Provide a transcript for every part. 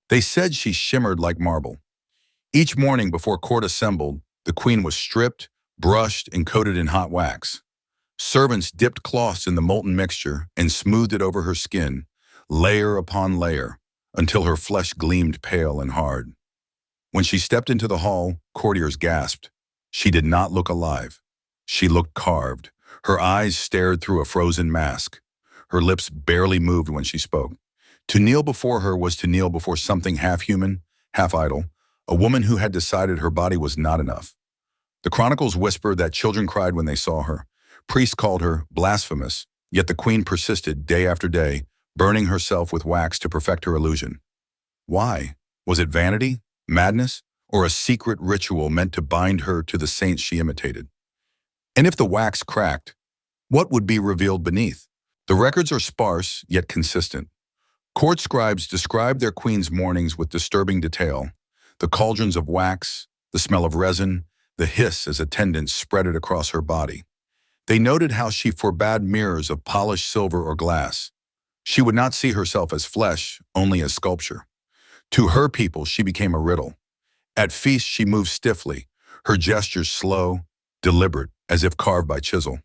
They said she shimmered like marble. Each morning before court assembled, the queen was stripped, brushed, and coated in hot wax. Servants dipped cloths in the molten mixture and smoothed it over her skin, layer upon layer, until her flesh gleamed pale and hard. When she stepped into the hall, courtiers gasped. She did not look alive. She looked carved. Her eyes stared through a frozen mask. Her lips barely moved when she spoke. To kneel before her was to kneel before something half human, half idol, a woman who had decided her body was not enough. The chronicles whisper that children cried when they saw her. Priests called her blasphemous, yet the queen persisted day after day, burning herself with wax to perfect her illusion. Why? Was it vanity, madness, or a secret ritual meant to bind her to the saints she imitated? And if the wax cracked, what would be revealed beneath? The records are sparse, yet consistent. Court scribes describe their queen's mornings with disturbing detail. The cauldrons of wax, the smell of resin, the hiss as attendants spread it across her body. They noted how she forbade mirrors of polished silver or glass. She would not see herself as flesh, only as sculpture. To her people, she became a riddle. At feasts, she moved stiffly, her gestures slow, deliberate, as if carved by chisel.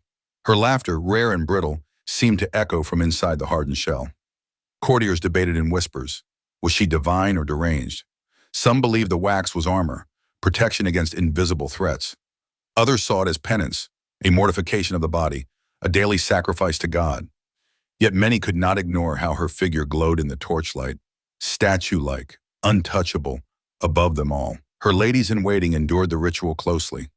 Her laughter, rare and brittle, seemed to echo from inside the hardened shell. Courtiers debated in whispers. Was she divine or deranged? Some believed the wax was armor, protection against invisible threats. Others saw it as penance, a mortification of the body, a daily sacrifice to God. Yet many could not ignore how her figure glowed in the torchlight, statue-like, untouchable, above them all. Her ladies-in-waiting endured the ritual closely.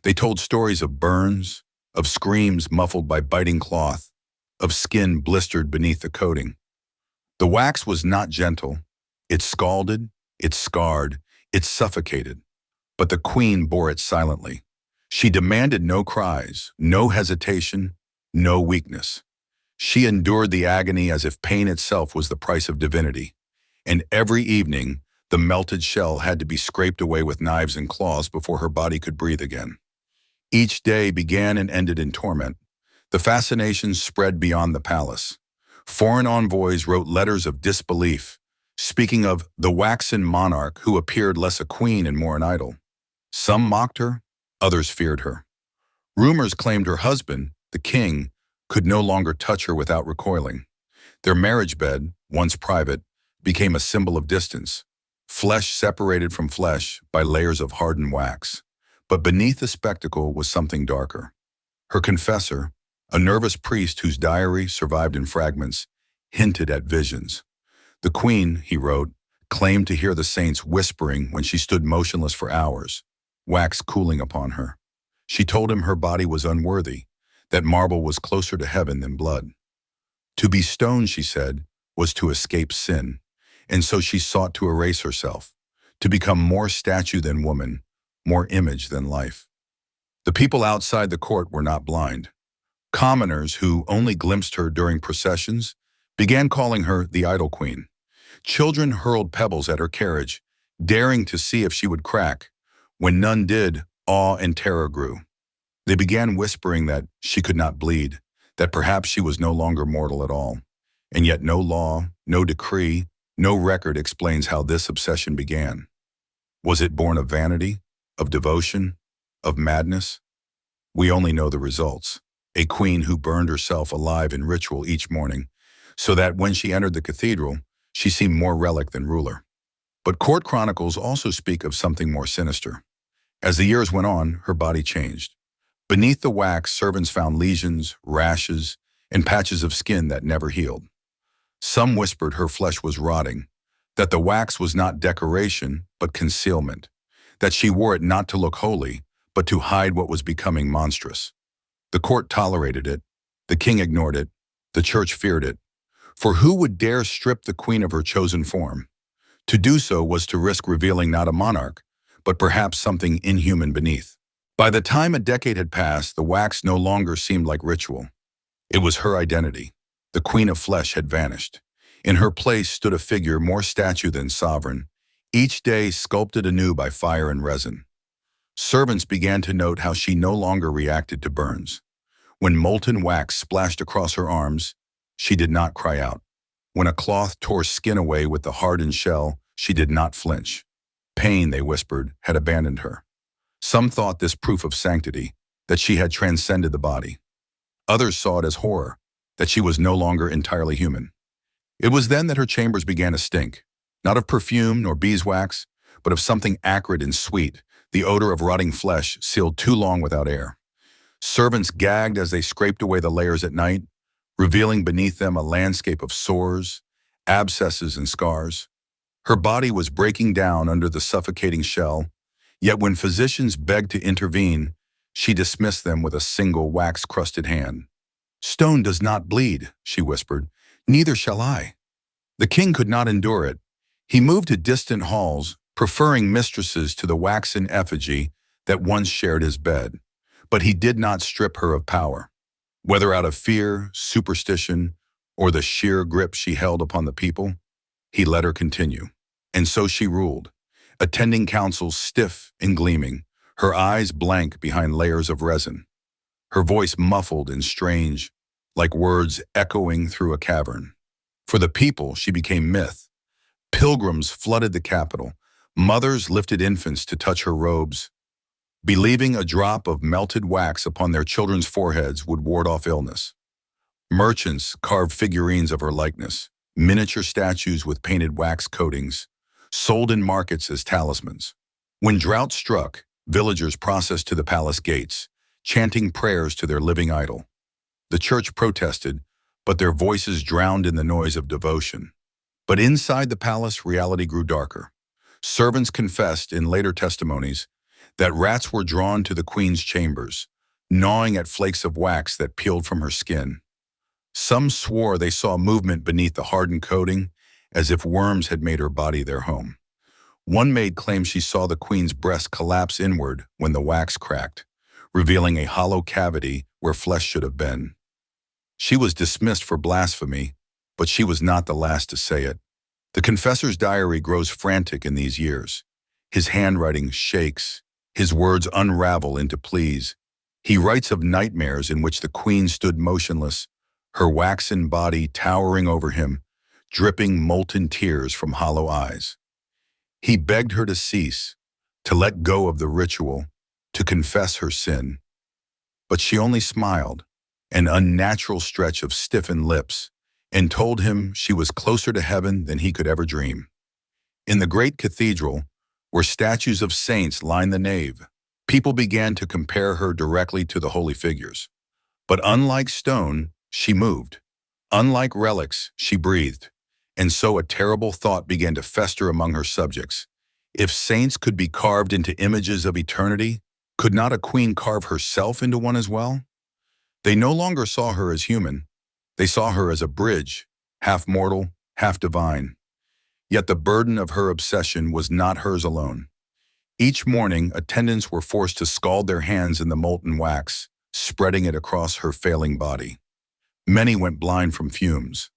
They told stories of burns, of screams muffled by biting cloth, of skin blistered beneath the coating. The wax was not gentle. It scalded, it scarred, it suffocated. But the queen bore it silently. She demanded no cries, no hesitation, no weakness. She endured the agony as if pain itself was the price of divinity. And every evening, the melted shell had to be scraped away with knives and claws before her body could breathe again. Each day began and ended in torment. The fascination spread beyond the palace. Foreign envoys wrote letters of disbelief, speaking of the waxen monarch who appeared less a queen and more an idol. Some mocked her, others feared her. Rumors claimed her husband, the king, could no longer touch her without recoiling. Their marriage bed, once private, became a symbol of distance, flesh separated from flesh by layers of hardened wax. But beneath the spectacle was something darker. Her confessor, a nervous priest whose diary survived in fragments, hinted at visions. The queen, he wrote, claimed to hear the saints whispering when she stood motionless for hours, wax cooling upon her. She told him her body was unworthy, that marble was closer to heaven than blood. To be stoned, she said, was to escape sin, and so she sought to erase herself, to become more statue than woman, more image than life. The people outside the court were not blind. Commoners who only glimpsed her during processions began calling her the idol queen. Children hurled pebbles at her carriage, daring to see if she would crack. When none did, awe and terror grew. They began whispering that she could not bleed, that perhaps she was no longer mortal at all. And yet no law, no decree, no record explains how this obsession began. Was it born of vanity, of devotion, of madness? We only know the results. A queen who burned herself alive in ritual each morning, so that when she entered the cathedral, she seemed more relic than ruler. But court chronicles also speak of something more sinister. As the years went on, her body changed. Beneath the wax, servants found lesions, rashes, and patches of skin that never healed. Some whispered her flesh was rotting, that the wax was not decoration, but concealment, that she wore it not to look holy, but to hide what was becoming monstrous. The court tolerated it, the king ignored it, the church feared it. For who would dare strip the queen of her chosen form? To do so was to risk revealing not a monarch, but perhaps something inhuman beneath. By the time a decade had passed, the wax no longer seemed like ritual. It was her identity. The queen of flesh had vanished. In her place stood a figure more statue than sovereign, each day sculpted anew by fire and resin. Servants began to note how she no longer reacted to burns. When molten wax splashed across her arms, she did not cry out. When a cloth tore skin away with the hardened shell, she did not flinch. Pain, they whispered, had abandoned her. Some thought this proof of sanctity, that she had transcended the body. Others saw it as horror, that she was no longer entirely human. It was then that her chambers began to stink, not of perfume nor beeswax, but of something acrid and sweet, the odor of rotting flesh sealed too long without air. Servants gagged as they scraped away the layers at night, revealing beneath them a landscape of sores, abscesses, and scars. Her body was breaking down under the suffocating shell, yet when physicians begged to intervene, she dismissed them with a single wax-crusted hand. "Stone does not bleed," she whispered. "Neither shall I." The king could not endure it. He moved to distant halls, preferring mistresses to the waxen effigy that once shared his bed. But he did not strip her of power. Whether out of fear, superstition, or the sheer grip she held upon the people, he let her continue. And so she ruled, attending councils stiff and gleaming, her eyes blank behind layers of resin, her voice muffled and strange, like words echoing through a cavern. For the people, she became myth. Pilgrims flooded the capital. Mothers lifted infants to touch her robes, believing a drop of melted wax upon their children's foreheads would ward off illness. Merchants carved figurines of her likeness, miniature statues with painted wax coatings, sold in markets as talismans. When drought struck, villagers processed to the palace gates, chanting prayers to their living idol. The church protested, but their voices drowned in the noise of devotion. But inside the palace, reality grew darker. Servants confessed in later testimonies that rats were drawn to the queen's chambers, gnawing at flakes of wax that peeled from her skin. Some swore they saw movement beneath the hardened coating, as if worms had made her body their home. One maid claimed she saw the queen's breast collapse inward when the wax cracked, revealing a hollow cavity where flesh should have been. She was dismissed for blasphemy, but she was not the last to say it. The confessor's diary grows frantic in these years. His handwriting shakes, his words unravel into pleas. He writes of nightmares in which the queen stood motionless, her waxen body towering over him, dripping molten tears from hollow eyes. He begged her to cease, to let go of the ritual, to confess her sin. But she only smiled, an unnatural stretch of stiffened lips, and told him she was closer to heaven than he could ever dream. In the great cathedral, where statues of saints lined the nave, people began to compare her directly to the holy figures. But unlike stone, she moved. Unlike relics, she breathed. And so a terrible thought began to fester among her subjects. If saints could be carved into images of eternity, could not a queen carve herself into one as well? They no longer saw her as human. They saw her as a bridge, half mortal, half divine. Yet the burden of her obsession was not hers alone. Each morning, attendants were forced to scald their hands in the molten wax, spreading it across her failing body. Many went blind from fumes.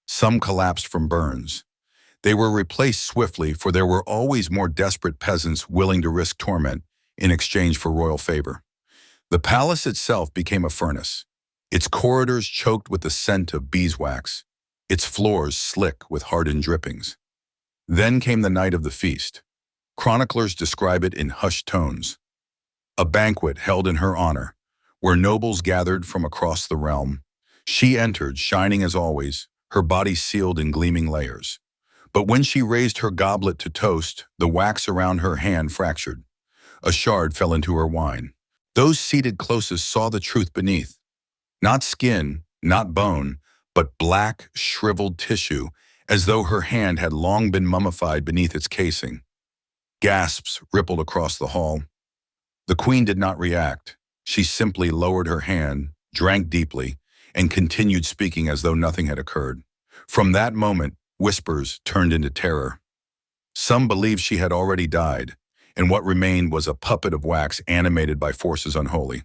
Some collapsed from burns. They were replaced swiftly, for there were always more desperate peasants willing to risk torment in exchange for royal favor. The palace itself became a furnace, its corridors choked with the scent of beeswax, its floors slick with hardened drippings. Then came the night of the feast. Chroniclers describe it in hushed tones. A banquet held in her honor, where nobles gathered from across the realm. She entered, shining as always, her body sealed in gleaming layers. But when she raised her goblet to toast, the wax around her hand fractured. A shard fell into her wine. Those seated closest saw the truth beneath. Not skin, not bone, but black, shriveled tissue, as though her hand had long been mummified beneath its casing. Gasps rippled across the hall. The queen did not react. She simply lowered her hand, drank deeply, and continued speaking as though nothing had occurred. From that moment, whispers turned into terror. Some believed she had already died, and what remained was a puppet of wax animated by forces unholy.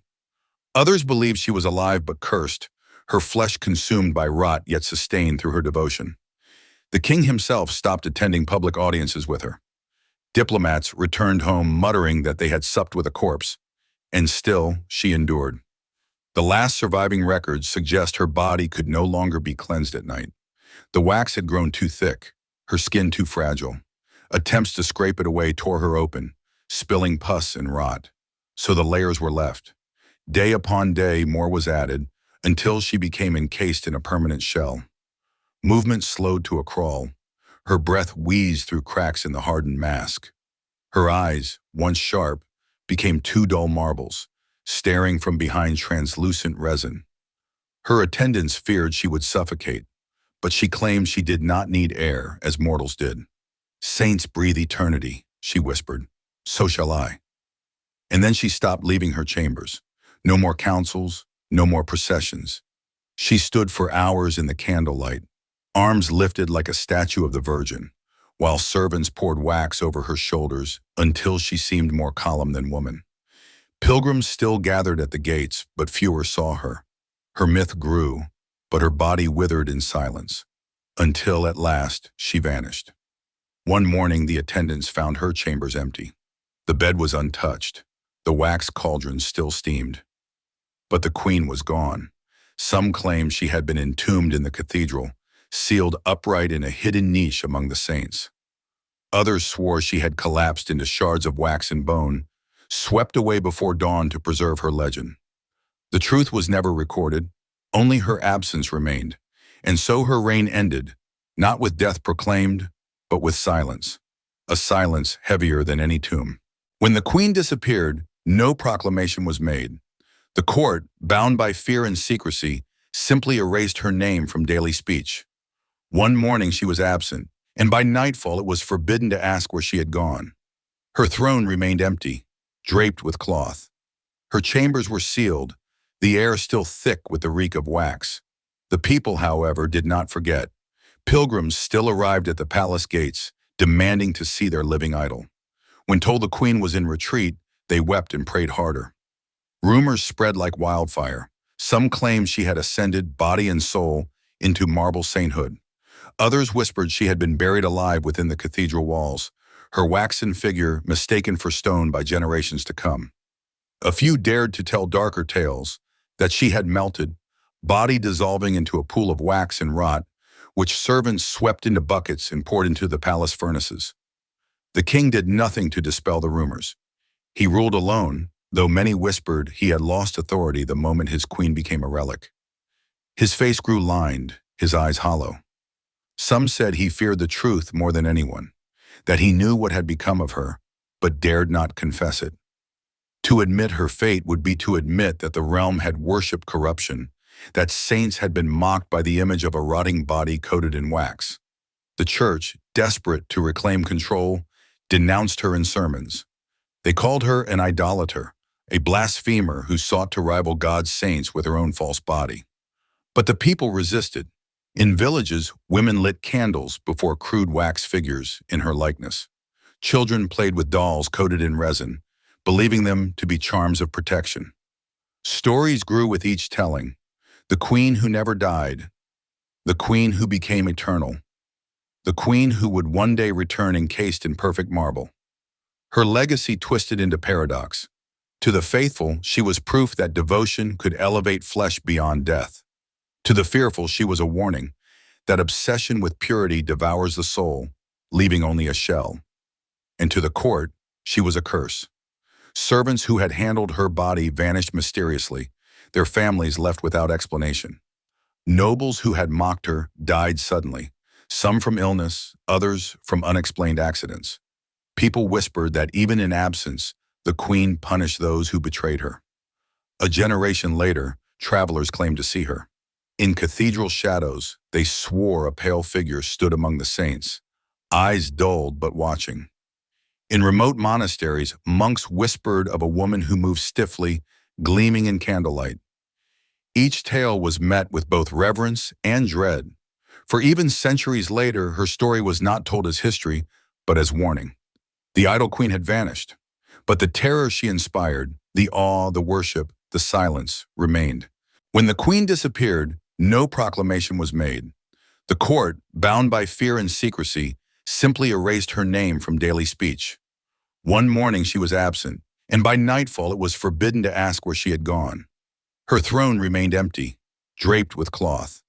Others believed she was alive but cursed, her flesh consumed by rot yet sustained through her devotion. The king himself stopped attending public audiences with her. Diplomats returned home muttering that they had supped with a corpse, and still she endured. The last surviving records suggest her body could no longer be cleansed at night. The wax had grown too thick, her skin too fragile. Attempts to scrape it away tore her open, spilling pus and rot. So the layers were left. Day upon day, more was added, until she became encased in a permanent shell. Movement slowed to a crawl. Her breath wheezed through cracks in the hardened mask. Her eyes, once sharp, became two dull marbles, staring from behind translucent resin. Her attendants feared she would suffocate, but she claimed she did not need air as mortals did. "Saints breathe eternity," she whispered. "So shall I." And then she stopped leaving her chambers. No more councils, no more processions. She stood for hours in the candlelight, arms lifted like a statue of the Virgin, while servants poured wax over her shoulders until she seemed more calm than woman. Pilgrims still gathered at the gates, but fewer saw her. Her myth grew, but her body withered in silence, until at last she vanished. One morning the attendants found her chambers empty. The bed was untouched. The wax cauldron still steamed. But the queen was gone. Some claimed she had been entombed in the cathedral, sealed upright in a hidden niche among the saints. Others swore she had collapsed into shards of wax and bone, swept away before dawn to preserve her legend. The truth was never recorded, only her absence remained, and so her reign ended, not with death proclaimed, but with silence, a silence heavier than any tomb. When the queen disappeared, no proclamation was made. The court, bound by fear and secrecy, simply erased her name from daily speech. One morning she was absent, and by nightfall it was forbidden to ask where she had gone. Her throne remained empty, draped with cloth. Her chambers were sealed, the air still thick with the reek of wax. The people, however, did not forget. Pilgrims still arrived at the palace gates, demanding to see their living idol. When told the queen was in retreat, they wept and prayed harder. Rumors spread like wildfire. Some claimed she had ascended, body and soul, into marble sainthood. Others whispered she had been buried alive within the cathedral walls, her waxen figure mistaken for stone by generations to come. A few dared to tell darker tales, that she had melted, body dissolving into a pool of wax and rot, which servants swept into buckets and poured into the palace furnaces. The king did nothing to dispel the rumors. He ruled alone, though many whispered he had lost authority the moment his queen became a relic. His face grew lined, his eyes hollow. Some said he feared the truth more than anyone, that he knew what had become of her, but dared not confess it. To admit her fate would be to admit that the realm had worshipped corruption, that saints had been mocked by the image of a rotting body coated in wax. The church, desperate to reclaim control, denounced her in sermons. They called her an idolater, a blasphemer who sought to rival God's saints with her own false body. But the people resisted. In villages, women lit candles before crude wax figures in her likeness. Children played with dolls coated in resin, believing them to be charms of protection. Stories grew with each telling. The queen who never died, the queen who became eternal, the queen who would one day return encased in perfect marble. Her legacy twisted into paradox. To the faithful, she was proof that devotion could elevate flesh beyond death. To the fearful, she was a warning that obsession with purity devours the soul, leaving only a shell. And to the court, she was a curse. Servants who had handled her body vanished mysteriously, their families left without explanation. Nobles who had mocked her died suddenly, some from illness, others from unexplained accidents. People whispered that even in absence, the queen punished those who betrayed her. A generation later, travelers claimed to see her. In cathedral shadows, they swore a pale figure stood among the saints, eyes dulled but watching. In remote monasteries, monks whispered of a woman who moved stiffly, gleaming in candlelight. Each tale was met with both reverence and dread, for even centuries later, her story was not told as history, but as warning. The idol queen had vanished, but the terror she inspired, the awe, the worship, the silence remained. When the queen disappeared, no proclamation was made. The court, bound by fear and secrecy, simply erased her name from daily speech. One morning she was absent, and by nightfall it was forbidden to ask where she had gone. Her throne remained empty, draped with cloth.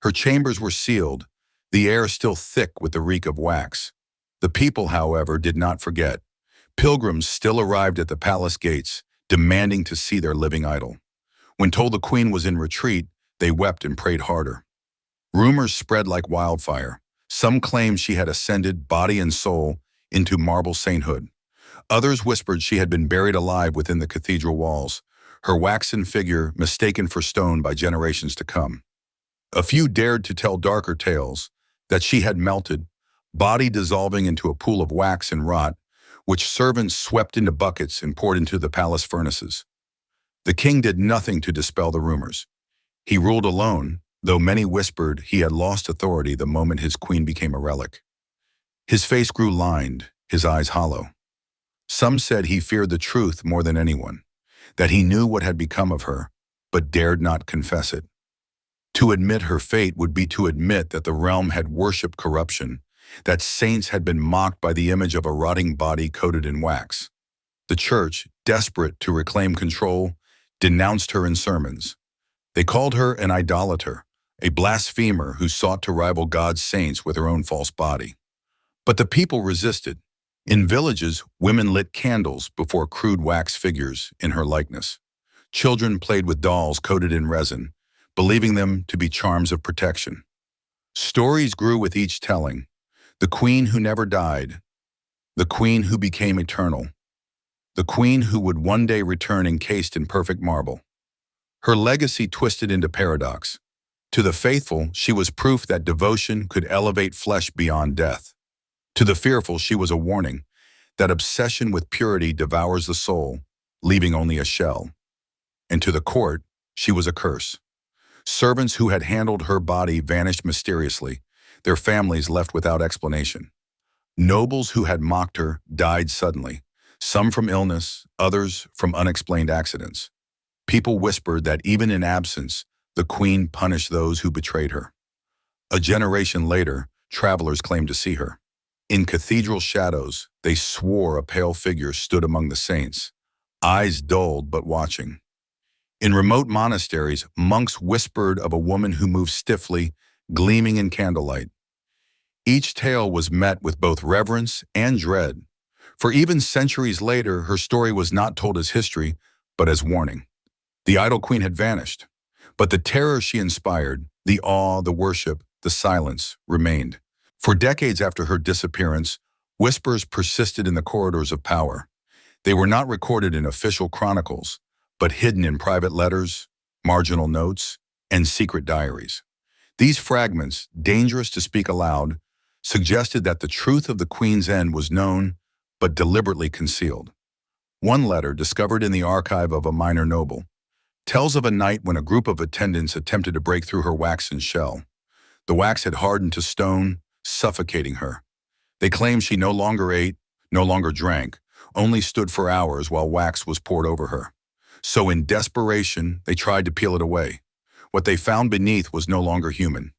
Her chambers were sealed, the air still thick with the reek of wax. The people, however, did not forget. Pilgrims still arrived at the palace gates, demanding to see their living idol. When told the queen was in retreat, they wept and prayed harder. Rumors spread like wildfire. Some claimed she had ascended, body and soul, into marble sainthood. Others whispered she had been buried alive within the cathedral walls, her waxen figure mistaken for stone by generations to come. A few dared to tell darker tales, that she had melted, body dissolving into a pool of wax and rot, which servants swept into buckets and poured into the palace furnaces. The king did nothing to dispel the rumors. He ruled alone, though many whispered he had lost authority the moment his queen became a relic. His face grew lined, his eyes hollow. Some said he feared the truth more than anyone, that he knew what had become of her, but dared not confess it. To admit her fate would be to admit that the realm had worshipped corruption, that saints had been mocked by the image of a rotting body coated in wax. The church, desperate to reclaim control, denounced her in sermons. They called her an idolater, a blasphemer who sought to rival God's saints with her own false body. But the people resisted. In villages, women lit candles before crude wax figures in her likeness. Children played with dolls coated in resin, believing them to be charms of protection. Stories grew with each telling. The queen who never died, the queen who became eternal, the queen who would one day return encased in perfect marble. Her legacy twisted into paradox. To the faithful, she was proof that devotion could elevate flesh beyond death. To the fearful, she was a warning that obsession with purity devours the soul, leaving only a shell. And to the court, she was a curse. Servants who had handled her body vanished mysteriously, their families left without explanation. Nobles who had mocked her died suddenly, some from illness, others from unexplained accidents. People whispered that even in absence, the queen punished those who betrayed her. A generation later, travelers claimed to see her. In cathedral shadows, they swore a pale figure stood among the saints, eyes dulled but watching. In remote monasteries, monks whispered of a woman who moved stiffly, gleaming in candlelight. Each tale was met with both reverence and dread, for even centuries later, her story was not told as history, but as warning. The idol queen had vanished, but the terror she inspired, the awe, the worship, the silence remained. For decades after her disappearance, whispers persisted in the corridors of power. They were not recorded in official chronicles, but hidden in private letters, marginal notes, and secret diaries. These fragments, dangerous to speak aloud, suggested that the truth of the queen's end was known, but deliberately concealed. One letter, discovered in the archive of a minor noble, tells of a night when a group of attendants attempted to break through her waxen shell. The wax had hardened to stone, suffocating her. They claimed she no longer ate, no longer drank, only stood for hours while wax was poured over her. So in desperation, they tried to peel it away. What they found beneath was no longer human.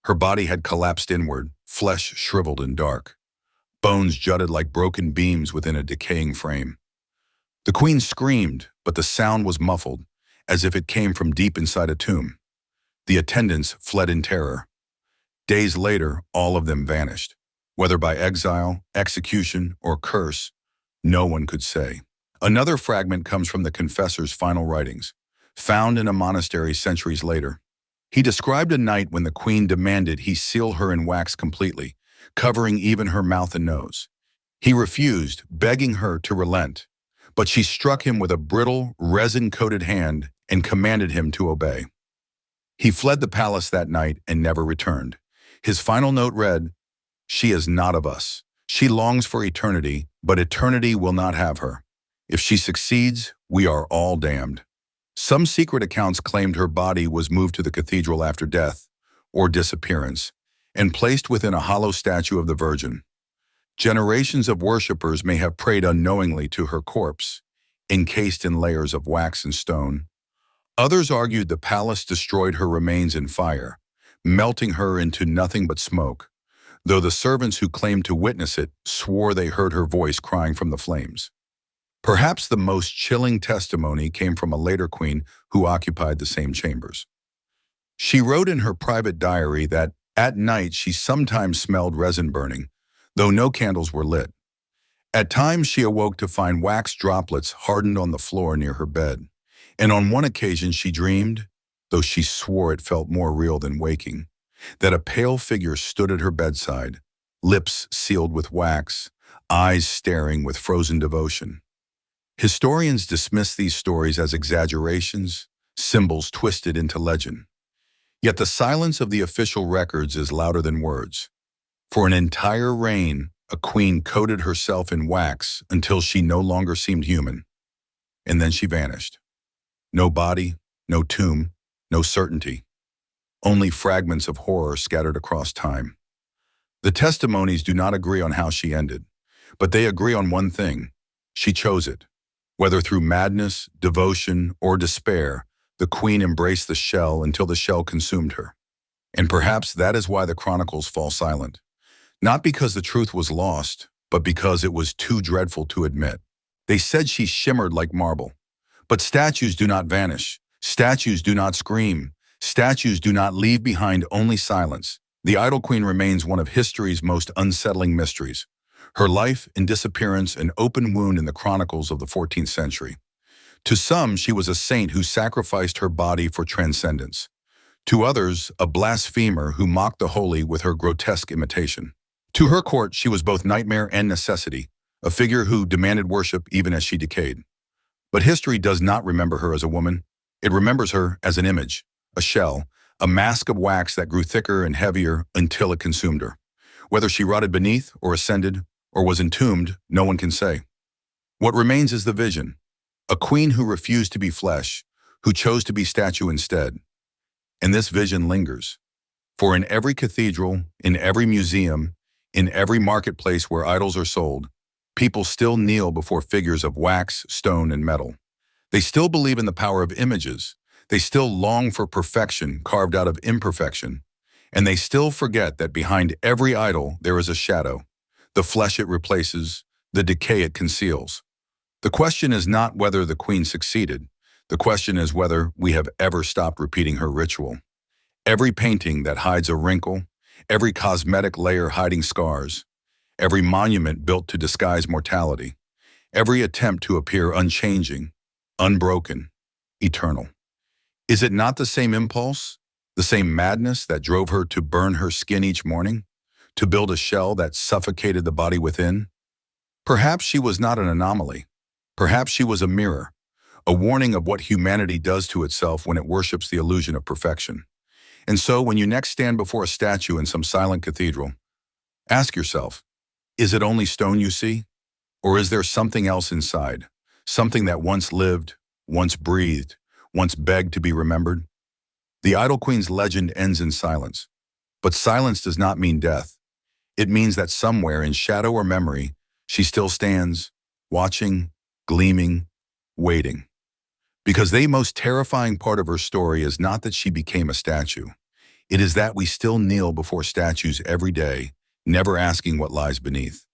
Her body had collapsed inward, flesh shriveled and dark. Bones jutted like broken beams within a decaying frame. The queen screamed, but the sound was muffled, as if it came from deep inside a tomb. The attendants fled in terror. Days later, all of them vanished. Whether by exile, execution, or curse, no one could say. Another fragment comes from the confessor's final writings, found in a monastery centuries later. He described a night when the queen demanded he seal her in wax completely, covering even her mouth and nose. He refused, begging her to relent, but she struck him with a brittle, resin-coated hand and commanded him to obey. He fled the palace that night and never returned. His final note read, "She is not of us. She longs for eternity, but eternity will not have her. If she succeeds, we are all damned." Some secret accounts claimed her body was moved to the cathedral after death or disappearance and placed within a hollow statue of the Virgin. Generations of worshippers may have prayed unknowingly to her corpse, encased in layers of wax and stone. Others argued the palace destroyed her remains in fire, melting her into nothing but smoke, though the servants who claimed to witness it swore they heard her voice crying from the flames. Perhaps the most chilling testimony came from a later queen who occupied the same chambers. She wrote in her private diary that at night she sometimes smelled resin burning, though no candles were lit. At times she awoke to find wax droplets hardened on the floor near her bed. And on one occasion she dreamed, though she swore it felt more real than waking, that a pale figure stood at her bedside, lips sealed with wax, eyes staring with frozen devotion. Historians dismiss these stories as exaggerations, symbols twisted into legend. Yet the silence of the official records is louder than words. For an entire reign, a queen coated herself in wax until she no longer seemed human. And then she vanished. No body, no tomb, no certainty. Only fragments of horror scattered across time. The testimonies do not agree on how she ended, but they agree on one thing: she chose it. Whether through madness, devotion, or despair, the queen embraced the shell until the shell consumed her. And perhaps that is why the chronicles fall silent. Not because the truth was lost, but because it was too dreadful to admit. They said she shimmered like marble. But statues do not vanish. Statues do not scream. Statues do not leave behind only silence. The idol queen remains one of history's most unsettling mysteries. Her life and disappearance an open wound in the chronicles of the 14th century. To some, she was a saint who sacrificed her body for transcendence. To others, a blasphemer who mocked the holy with her grotesque imitation. To her court, she was both nightmare and necessity, a figure who demanded worship even as she decayed. But history does not remember her as a woman. It remembers her as an image, a shell, a mask of wax that grew thicker and heavier until it consumed her. Whether she rotted beneath or ascended or was entombed, no one can say. What remains is the vision, a queen who refused to be flesh, who chose to be statue instead. And this vision lingers. For in every cathedral, in every museum, in every marketplace where idols are sold, people still kneel before figures of wax, stone, and metal. They still believe in the power of images. They still long for perfection carved out of imperfection. And they still forget that behind every idol there is a shadow, the flesh it replaces, the decay it conceals. The question is not whether the queen succeeded. The question is whether we have ever stopped repeating her ritual. Every painting that hides a wrinkle, every cosmetic layer hiding scars, every monument built to disguise mortality, every attempt to appear unchanging, unbroken, eternal. Is it not the same impulse, the same madness that drove her to burn her skin each morning, to build a shell that suffocated the body within? Perhaps she was not an anomaly. Perhaps she was a mirror, a warning of what humanity does to itself when it worships the illusion of perfection. And so when you next stand before a statue in some silent cathedral, ask yourself, is it only stone you see? Or is there something else inside? Something that once lived, once breathed, once begged to be remembered? The idol queen's legend ends in silence. But silence does not mean death. It means that somewhere in shadow or memory, she still stands, watching, gleaming, waiting. Because the most terrifying part of her story is not that she became a statue. It is that we still kneel before statues every day, never asking what lies beneath.